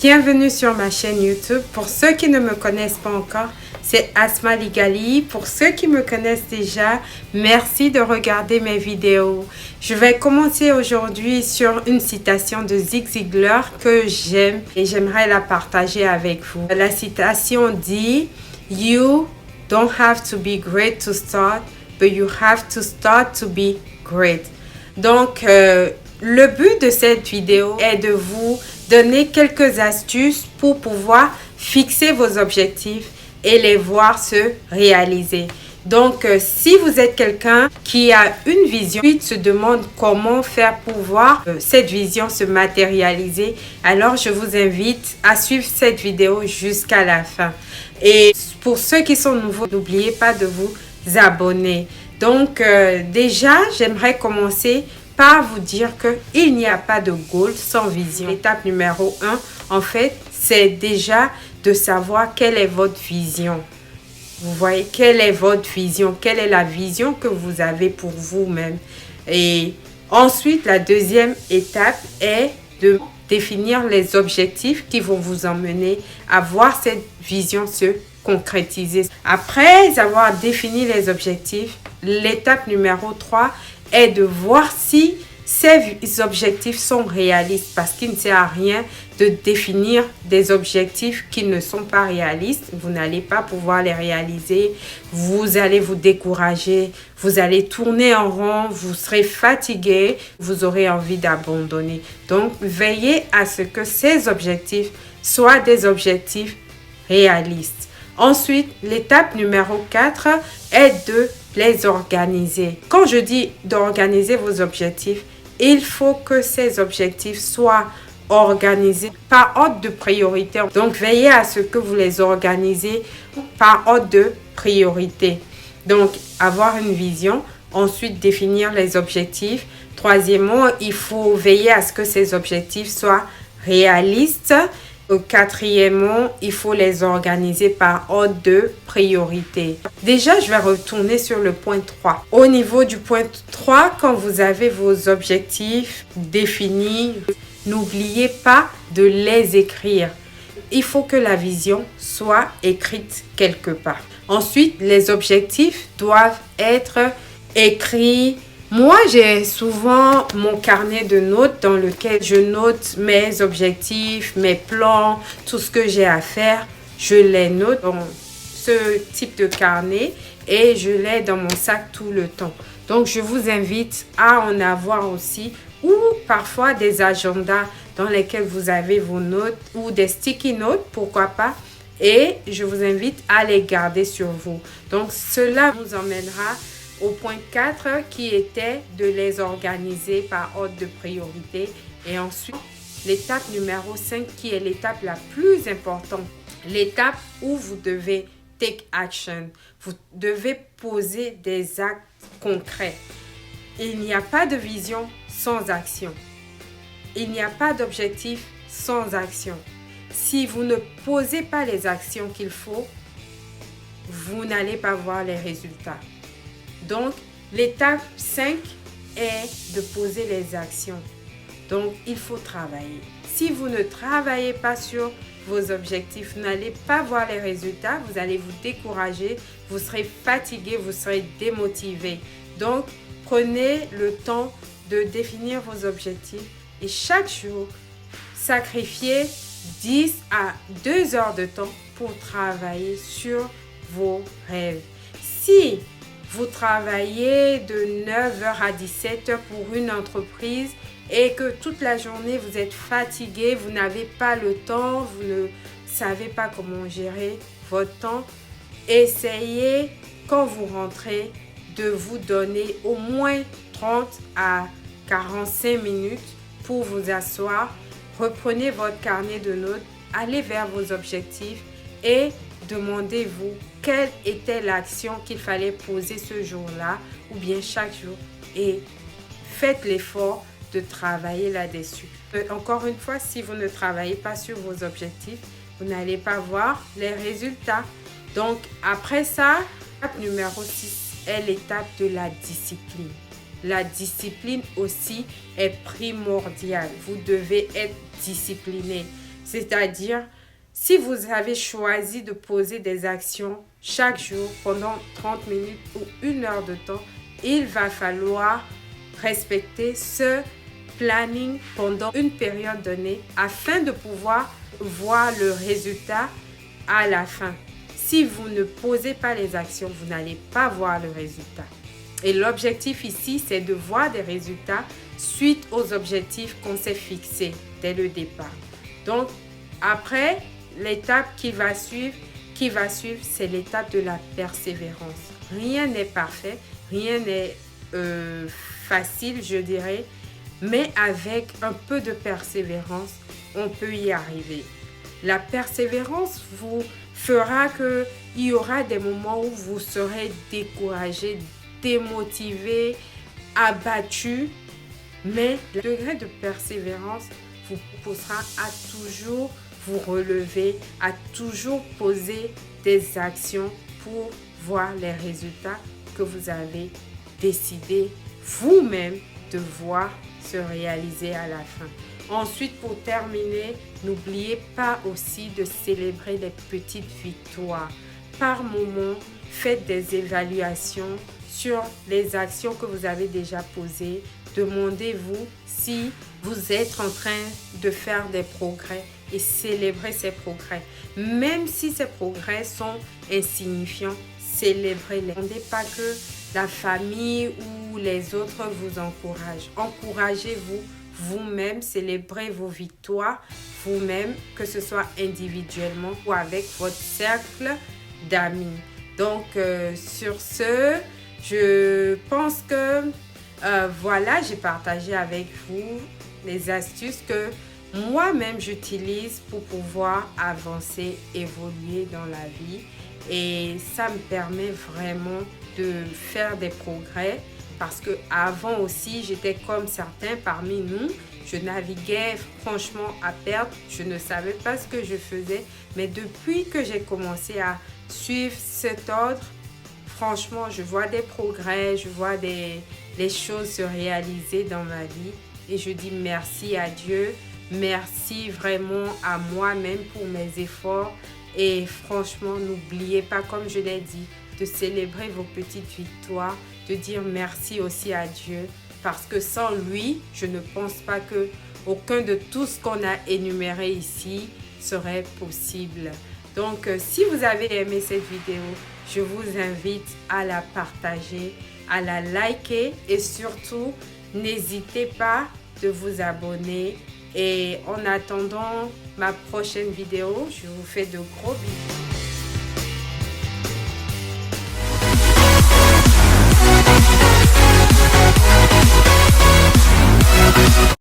Bienvenue sur ma chaîne YouTube. Pour ceux qui ne me connaissent pas encore, c'est Asma Ligali. Pour ceux qui me connaissent déjà, merci de regarder mes vidéos. Je vais commencer aujourd'hui sur une citation de Zig Ziglar que j'aime et j'aimerais la partager avec vous. La citation dit « You don't have to be great to start, but you have to start to be great ». Donc, le but de cette vidéo est de vous donner quelques astuces pour pouvoir fixer vos objectifs et les voir se réaliser. Donc, si vous êtes quelqu'un qui a une vision, puis se demande comment faire pour voir cette vision se matérialiser, alors je vous invite à suivre cette vidéo jusqu'à la fin. Et pour ceux qui sont nouveaux, n'oubliez pas de vous abonner. Donc, déjà, j'aimerais commencer par vous dire qu'il n'y a pas de goal sans vision. L'étape numéro 1, en fait, c'est déjà de savoir quelle est votre vision. Vous voyez, quelle est votre vision? Quelle est la vision que vous avez pour vous-même? Et ensuite, la deuxième étape est de définir les objectifs qui vont vous emmener à voir cette vision se concrétiser. Après avoir défini les objectifs, l'étape numéro 3 est de voir si ces objectifs sont réalistes, parce qu'il ne sert à rien de définir des objectifs qui ne sont pas réalistes. Vous n'allez pas pouvoir les réaliser, vous allez vous décourager, vous allez tourner en rond, vous serez fatigué, vous aurez envie d'abandonner. Donc, veillez à ce que ces objectifs soient des objectifs réalistes. Ensuite, l'étape numéro 4 est de les organiser. Quand je dis d'organiser vos objectifs, il faut que ces objectifs soient organisés par ordre de priorité. Donc, veillez à ce que vous les organisez par ordre de priorité. Donc, avoir une vision, ensuite définir les objectifs. Troisièmement, il faut veiller à ce que ces objectifs soient réalistes. Quatrièmement, il faut les organiser par ordre de priorité. Déjà, je vais retourner sur le point 3. Au niveau du point 3, quand vous avez vos objectifs définis, n'oubliez pas de les écrire. Il faut que la vision soit écrite quelque part. Ensuite, les objectifs doivent être écrits. Moi, j'ai souvent mon carnet de notes dans lequel je note mes objectifs, mes plans, tout ce que j'ai à faire. Je les note dans ce type de carnet et je l'ai dans mon sac tout le temps. Donc, je vous invite à en avoir aussi, ou parfois des agendas dans lesquels vous avez vos notes ou des sticky notes, pourquoi pas. Et je vous invite à les garder sur vous. Donc, cela nous emmènera au point 4 qui était de les organiser par ordre de priorité. Et ensuite, l'étape numéro 5 qui est l'étape la plus importante. L'étape où vous devez take action. Vous devez poser des actes concrets. Il n'y a pas de vision sans action. Il n'y a pas d'objectif sans action. Si vous ne posez pas les actions qu'il faut, vous n'allez pas voir les résultats. Donc, l'étape 5 est de poser les actions. Donc, il faut travailler. Si vous ne travaillez pas sur vos objectifs, vous n'allez pas voir les résultats, vous allez vous décourager, vous serez fatigué, vous serez démotivé. Donc, prenez le temps de définir vos objectifs et chaque jour, sacrifiez 10 à 2 heures de temps pour travailler sur vos rêves. Si vous travaillez de 9h à 17h pour une entreprise et que toute la journée vous êtes fatigué, vous n'avez pas le temps, vous ne savez pas comment gérer votre temps, essayez quand vous rentrez de vous donner au moins 30 à 45 minutes pour vous asseoir. Reprenez votre carnet de notes, allez vers vos objectifs et demandez-vous quelle était l'action qu'il fallait poser ce jour-là ou bien chaque jour et faites l'effort de travailler là-dessus. Encore une fois, si vous ne travaillez pas sur vos objectifs, vous n'allez pas voir les résultats. Donc, après ça, l'étape numéro 6 est l'étape de la discipline. La discipline aussi est primordiale. Vous devez être discipliné. C'est-à-dire, si vous avez choisi de poser des actions chaque jour pendant 30 minutes ou 1 heure de temps, il va falloir respecter ce planning pendant une période donnée afin de pouvoir voir le résultat à la fin. Si vous ne posez pas les actions, vous n'allez pas voir le résultat. Et l'objectif ici, c'est de voir des résultats suite aux objectifs qu'on s'est fixés dès le départ. Donc, après, l'étape qui va suivre, c'est l'étape de la persévérance. Rien n'est parfait, rien n'est facile, je dirais, mais avec un peu de persévérance, on peut y arriver. La persévérance vous fera qu'il y aura des moments où vous serez découragé, démotivé, abattu, mais le degré de persévérance vous poussera à toujours vous relever, à toujours poser des actions pour voir les résultats que vous avez décidé vous-même de voir se réaliser à la fin. Ensuite, pour terminer, n'oubliez pas aussi de célébrer les petites victoires. Par moment, faites des évaluations sur les actions que vous avez déjà posées. Demandez-vous si vous êtes en train de faire des progrès et célébrez ces progrès. Même si ces progrès sont insignifiants, célébrez-les. Ne demandez pas que la famille ou les autres vous encouragent. Encouragez-vous vous-même, célébrez vos victoires vous-même, que ce soit individuellement ou avec votre cercle d'amis. Donc, sur ce, je pense que voilà, j'ai partagé avec vous les astuces que moi-même j'utilise pour pouvoir avancer, évoluer dans la vie. Et ça me permet vraiment de faire des progrès parce que avant aussi, j'étais comme certains parmi nous. Je naviguais franchement à perte. Je ne savais pas ce que je faisais. Mais depuis que j'ai commencé à suivre cet ordre, franchement, je vois des progrès, je vois les choses se réaliser dans ma vie. Et je dis merci à Dieu. Merci vraiment à moi-même pour mes efforts. Et franchement, n'oubliez pas, comme je l'ai dit, de célébrer vos petites victoires, de dire merci aussi à Dieu. Parce que sans lui, je ne pense pas que aucun de tout ce qu'on a énuméré ici serait possible. Donc, si vous avez aimé cette vidéo, je vous invite à la partager, à la liker et surtout, n'hésitez pas de vous abonner. Et en attendant ma prochaine vidéo, je vous fais de gros bisous.